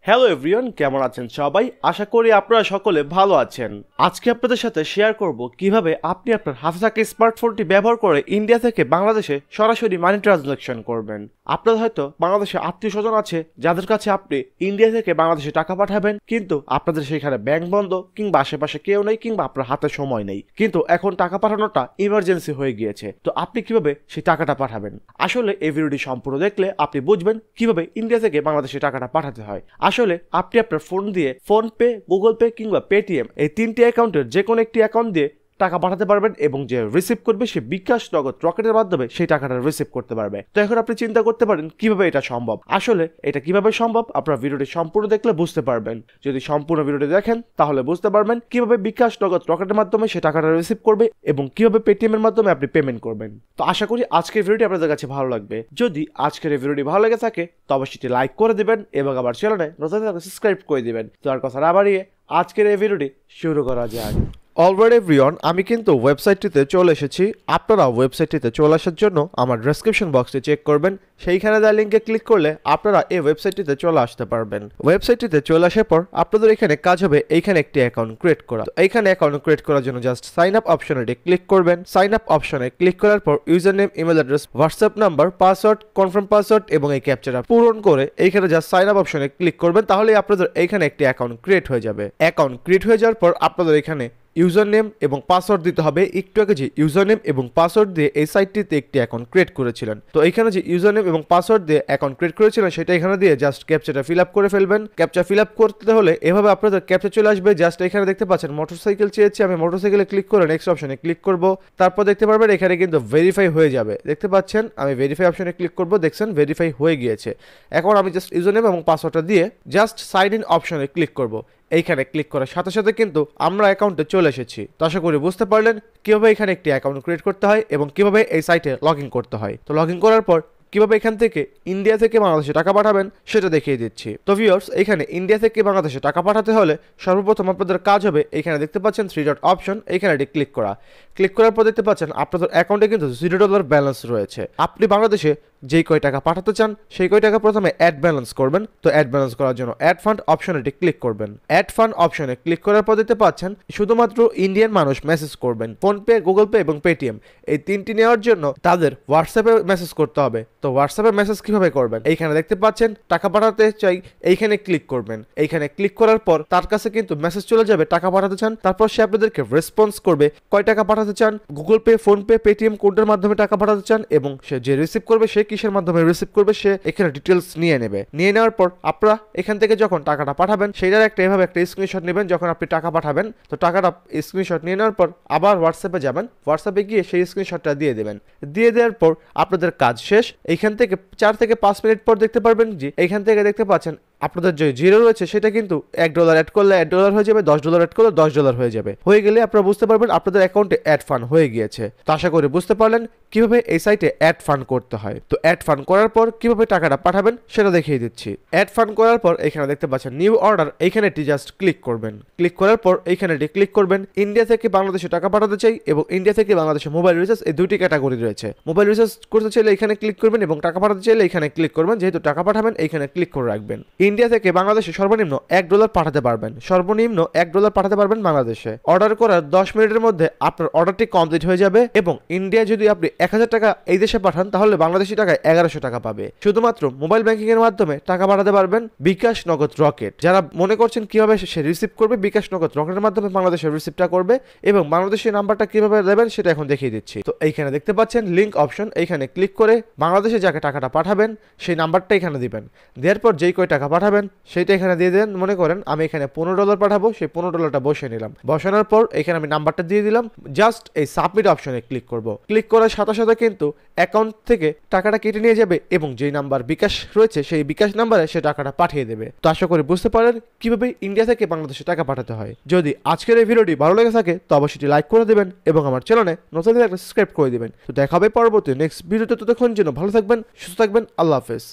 Hello everyone, কেমন আছেন সবাই? আশা করি আপনারা সকলে ভালো আছেন। আজকে আপনাদের সাথে শেয়ার করব কিভাবে আপনি আপনার হাতে থাকা স্মার্টফোনটি ব্যবহার করে ইন্ডিয়া থেকে বাংলাদেশে সরাসরি মানি ট্রানজাকশন করবেন। আপনার হয়তো বাংলাদেশে আত্মীয় স্বজন আছে যাদের কাছে আপনি ইন্ডিয়া থেকে বাংলাদেশে টাকা পাঠাবেন, কিন্তু আপনাদের সেখানে ব্যাংক বন্ধ কিংবা আশেপাশে কেউ নেই কিংবা আপনার হাতে সময় নেই, কিন্তু এখন টাকা পাঠানোটা ইমার্জেন্সি হয়ে গিয়েছে। তো আপনি কিভাবে সেই টাকাটা পাঠাবেন? আসলে এই ভিডিওটি সম্পূর্ণ দেখলে আপনি বুঝবেন কিভাবে ইন্ডিয়া থেকে বাংলাদেশে টাকাটা পাঠাতে হয়। আসলে আপনি আপনার ফোন দিয়ে ফোনপে, গুগল পে কিংবা পেটিএম এই তিনটি অ্যাকাউন্টের যে কোনো একটি অ্যাকাউন্ট দিয়ে টাকা পাঠাতে পারবেন এবং যে রিসিভ করবে সে বিকাশ, নগদ, রকেটের মাধ্যমে সেই টাকাটা রিসিভ করতে পারবে। তো এখন আপনি চিন্তা করতে পারেন কিভাবে এটা সম্ভব। আসলে এটা কিভাবে সম্ভব আপনারা ভিডিওটি সম্পূর্ণ দেখলে বুঝতে পারবেন। যদি সম্পূর্ণ ভিডিওটি দেখেন তাহলে বুঝতে পারবেন কিভাবে বিকাশ, নগদ, রকেটের মাধ্যমে সেই টাকাটা রিসিভ করবে এবং কিভাবে পেটিএম এর মাধ্যমে আপনি পেমেন্ট করবেন। তো আশা করি আজকের ভিডিওটি আপনাদের কাছে ভালো লাগবে। যদি আজকের এই ভিডিওটি ভালো লেগে থাকে তবে সেটি লাইক করে দিবেন এবং আবার চ্যানেলে নতুন থাকলে সাবস্ক্রাইব করে দিবেন। তো আর কথা না বাড়িয়ে আজকের এই ভিডিওটি শুরু করা যাক। অলরেডি এভরিওয়ান, আমি কিন্তু ওয়েবসাইটটিতে চলে এসেছি। আপনারা ওয়েবসাইটটিতে চলে আসার জন্য আমার ডেসক্রিপশন বক্সটি চেক করবেন, সেইখানে দেওয়া লিঙ্কে ক্লিক করলে আপনারা এই ওয়েবসাইটটিতে চলে আসতে পারবেন। ওয়েবসাইটটিতে চলে আসার পর আপনাদের এখানে কাজ হবে এইখানে একটি অ্যাকাউন্ট ক্রিয়েট করা। এইখানে অ্যাকাউন্ট ক্রিয়েট করার জন্য জাস্ট সাইন আপ অপশনে ক্লিক করবেন। সাইন আপ অপশনে ক্লিক করার পর user name, email address, WhatsApp number, password, confirm password এবং এই ক্যাপচাটা পূরণ করে এইখানে জাস্ট সাইন আপ অপশনে ক্লিক করবেন। তাহলে আপনাদের এইখানে একটি অ্যাকাউন্ট ক্রিয়েট হয়ে যাবে। অ্যাকাউন্ট ক্রিয়েট হয়ে যাওয়ার পর আপনাদের এখানে ইউজার নেম এবং পাসওয়ার্ড দিতে হবে। একটু আগে যে ইউজার নেম এবং পাসওয়ার্ড দিয়ে এই সাইটটিতে একটি অ্যাকাউন্ট ক্রিয়েট করেছিলেন, তো এখানে যে ইউজার নেম এবং পাসওয়ার্ড দিয়ে অ্যাকাউন্ট ক্রিয়েট করেছিলেন সেটা এখানে দিয়ে জাস্ট ক্যাপচাটা ফিল আপ করে ফেলবেন। ক্যাপচা ফিল আপ করতে হলে এভাবে আপনাদের ক্যাপচা চলে আসবে। জাস্ট এখানে দেখতে পাচ্ছেন মোটরসাইকেল চেয়েছি, আমি মোটরসাইকেলে ক্লিক করে নেক্সট অপশনে ক্লিক করব। তারপর দেখতে পারবেন এখানে কিন্তু ভেরিফাই হয়ে যাবে। দেখতে পাচ্ছেন আমি ভেরিফাই অপশনে ক্লিক করব, দেখছেন ভেরিফাই হয়ে গিয়েছে। এখন আমি জাস্ট ইউজার নেম এবং পাসওয়ার্ডটা দিয়ে জাস্ট সাইন ইন অপশনে ক্লিক করব। এইখানে ক্লিক করার সাথে সাথে কিন্তু আমরা অ্যাকাউন্টে চলে এসেছি। তো আশা করি বুঝতে পারলেন কিভাবে এখানে একটি অ্যাকাউন্ট ক্রিয়েট করতে হয় এবং কিভাবে এই সাইটে লগ ইন করতে হয়। তো লগ ইন করার পর কিভাবে এখান থেকে ইন্ডিয়া থেকে বাংলাদেশে টাকা পাঠাবেন সেটা দেখিয়ে দিচ্ছি। তো ভিউয়ার্স, এখানে ইন্ডিয়া থেকে বাংলাদেশে টাকা পাঠাতে হলে সর্বপ্রথম আপনাদের কাজ হবে এখানে দেখতে পাচ্ছেন 3 ডট অপশন, এখানে ক্লিক করা। ক্লিক করার পর দেখতে পাচ্ছেন আপনাদের অ্যাকাউন্টে কিন্তু $0 ব্যালেন্স রয়েছে। আপনি বাংলাদেশে যেই কয় টাকা পাঠাতে চান সেই কয় টাকা প্রথমে অ্যাড ব্যালেন্স করবেন। তো অ্যাড ব্যালেন্স করার জন্য অ্যাড ফান্ড অপশনে ক্লিক করবেন। অ্যাড ফান্ড অপশনে ক্লিক করার পর দেখতে পাচ্ছেন শুধুমাত্র ইন্ডিয়ান মানুষ মেসেজ করবেন। ফোনপে, গুগল পে এবং পেটিএম এই তিনটি নেওয়ার জন্য তাদের হোয়াটসঅ্যাপে মেসেজ করতে হবে। তো হোয়াটসঅ্যাপে মেসেজ কিভাবে করবেন? এইখানে দেখতে পাচ্ছেন টাকা পাঠাতে চাই, এইখানে ক্লিক করবেন। এইখানে ক্লিক করার পর তার কাছে কিন্তু মেসেজ চলে যাবে টাকা পাঠাতে চান। তারপর সে আপনাদেরকে রেসপন্স করবে কয় টাকা পাঠাতে চান, গুগল পে, ফোনপে, পেটিএম কোনটার মাধ্যমে টাকা পাঠাতে চান এবং সে যে রিসিভ করবে সে কিসের মাধ্যমে রিসিভ করবে সে এখানে ডিটেলস নিয়ে নেবে। নিয়ে নেওয়ার পর আপনারা এখান থেকে যখন টাকাটা পাঠাবেন সেইটার এভাবে একটা স্ক্রিনশট নেবেন। যখন আপনি টাকা পাঠাবেন তো টাকাটা স্ক্রিনশট নিয়ে নেওয়ার পর আবার হোয়াটসঅ্যাপে যাবেন। হোয়াটসঅ্যাপে গিয়ে সেই স্ক্রিনশটটা দিয়ে দেবেন। দিয়ে দেওয়ার পর আপনাদের কাজ শেষ। এইখান থেকে 4 থেকে 5 মিনিট পর দেখতে পারবেন যে এইখান থেকে দেখতে পাচ্ছেন আপনাদের যে জিরো রয়েছে সেটা কিন্তু $1 অ্যাড করলে $1 হয়ে যাবে, $10 অ্যাড করলে $10 হয়ে যাবে। হয়ে গেলে আপনারা বুঝতে পারবেন আপনাদের অ্যাকাউন্টে অ্যাড ফান্ড হয়ে গিয়েছে। তো আশা করি বুঝতে পারলেন কিভাবে এই সাইটে অ্যাড ফান্ড করতে হয়। তো অ্যাড ফান্ড করার পর কিভাবে টাকাটা পাঠাবেন সেটা দেখিয়ে দিচ্ছি। অ্যাড ফান্ড করার পর এখানে দেখতে পাচ্ছেন নিউ অর্ডার, এইখানে জাস্ট ক্লিক করবেন। ক্লিক করার পর এইখানে ক্লিক করবেন ইন্ডিয়া থেকে বাংলাদেশে টাকা পাঠাতে চাই এবং ইন্ডিয়া থেকে বাংলাদেশে মোবাইল রিচার্জ, এই দুটি ক্যাটাগরি রয়েছে। মোবাইল রিচার্জ করতে চাইলে এখানে ক্লিক করবেন এবং টাকা পাঠাতে চাইলে এখানে ক্লিক করবেন। যেহেতু টাকা পাঠাবেন এইখানে ক্লিক করে রাখবেন। ইন্ডিয়া থেকে বাংলাদেশে সর্বনিম্ন $1 পাঠাতে পারবেন, সর্বনিম্ন $1 পাঠাতে পারবেন বাংলাদেশে। অর্ডার করার 10 মিনিটের মধ্যে আপনার অর্ডারটি কমপ্লিট হয়ে যাবে এবং ইন্ডিয়ায় যদি আপনি 1000 টাকা এই দেশে পাঠান তাহলে বাংলাদেশি টাকায় 1100 টাকা পাবে। শুধুমাত্র মোবাইল ব্যাংকিং এর মাধ্যমে টাকা পাঠাতে পারবেন বিকাশ, নগদ, রকেট। যারা মনে করছেন কিভাবে সে রিসিভ করবে, বিকাশ, নগদ, রকেটের মাধ্যমে বাংলাদেশের রিসিভটা করবে এবং বাংলাদেশের নাম্বারটা কিভাবে দেবেন সেটা এখন দেখিয়ে দিচ্ছি। তো এইখানে দেখতে পাচ্ছেন লিংক অপশন, এইখানে ক্লিক করে বাংলাদেশে যাকে টাকাটা পাঠাবেন সেই নাম্বারটা এখানে দিবেন। দেওয়ার পর যেই কয় টাকা পাঠাবেন সেইটা এখানে দিয়ে দেন। মনে করেন আমি এখানে $15 পাঠাবো, সেই $15টা বসিয়ে নিলাম। বসানোর পর এখানে আমি নাম্বারটা দিয়ে দিলাম। জাস্ট এই সাবমিট অপশনে ক্লিক করব। ক্লিক করার সাথে সাথে কিন্তু অ্যাকাউন্ট থেকে টাকাটা কেটে নিয়ে যাবে এবং যেই নাম্বার বিকাশ রয়েছে সেই বিকাশ নাম্বারে সে টাকাটা পাঠিয়ে দেবে। তো আশা করি বুঝতে পারেন কিভাবে ইন্ডিয়া থেকে বাংলাদেশে টাকা পাঠাতে হয়। যদি আজকের এই ভিডিওটি ভালো লেগে থাকে তো অবশ্যই লাইক করে দেবেন এবং আমার চ্যানেলে নতুন একটা সাবস্ক্রাইব করে দিবেন। তো দেখা হবে পরবর্তী নেক্সট ভিডিওতে। ততক্ষণ জন্য ভালো থাকবেন, সুস্থ থাকবেন। আল্লাহ হাফেজ।